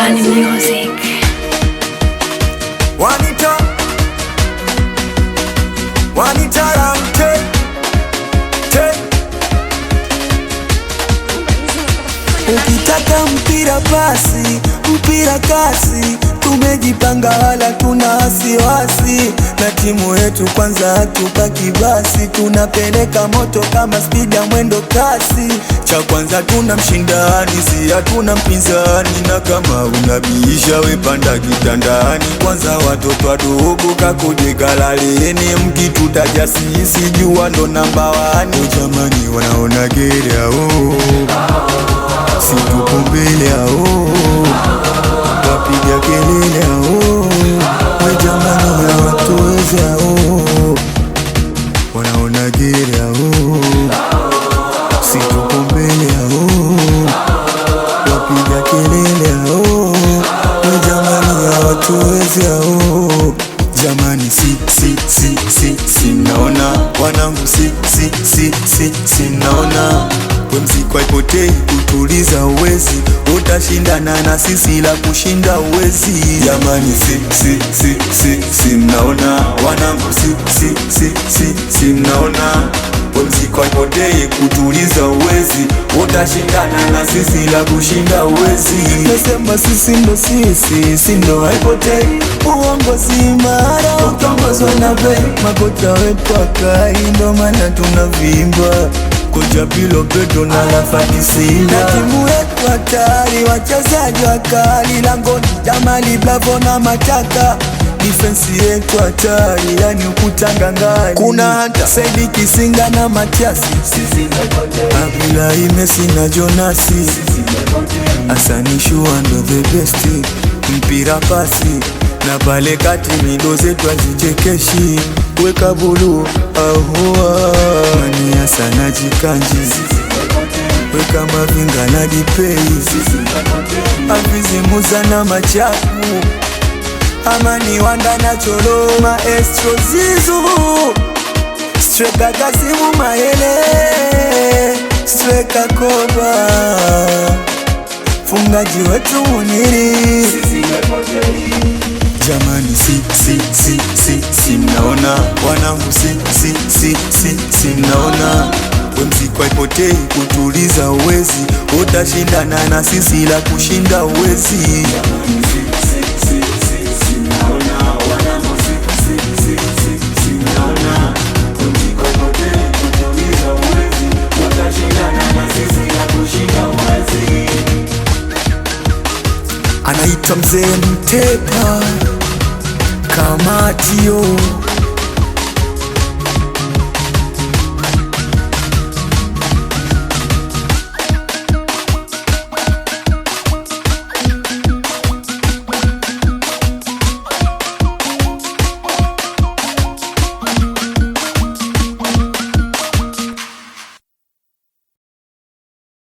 Bani Music. Wanita ukitaka mpira pasi, mpira kasi, tumejipanga wala tuna wasiwasi, na timu yetu kwanza hatupaki basi, tunapeleka moto kama speed ya mwendo kasi. Cha kwanza tuna mshindani, si hatuna mpinzani, na kama unabisha wepanda kitandani. Kwanza watoto wadogo kakuje kalaleni, mkitutaja sisi jua ndo namba wani. Jamani wanaona gere hao, si tupo mbele hao, wapiga kelele hao, we jamani ya watuwezi hao, wanaona gere hao, si tupo mbele hao, wapiga kelele hao, we jamani ya watuwezi hao. Jamani si naona wanangu, si naona mziki haipotei, kutuliza uwezi, utashindana na sisi la kushinda uwezi. Jamani si mnaona wanangu, si mnaona mziki haipotei, kutuliza uwezi, utashindana na sisi la kushinda uwezi. Nasema sisi ndo sisi ndo haipotei, uongozi imara utongozwa na bei, makocha wetu wakai, ndo maana tunavimba koja bilo pedo na lafati Simba. Na timu yetu hatari, wachezaji wakali, langoni Jamali, Bravo na Mataka. Defense yetu hatari, yani ukuta ngangani. Kuna hata Saidi Kisinga na Matiasi, Abdullahi Messi na Jonasi, Hasani Shua ndo the best, mpira pasi na pale kati mido zetu hazichekeshi, weka bulu ahua mania sana jikanji, weka mavinga na dipei, Avizi Musa na Machaku, Amani Wanda na Cholo, Maestro Zizu, Streka Kasimu Mahele, Streka Koba, fungaji wetu Muniri. Jamani si mnaona wanangu, si mnaona mziki haipotei, kutuliza uwezi, utashindana na sisi la kushinda uwezi. Anaitwa Mzee Mtepa Kamatio.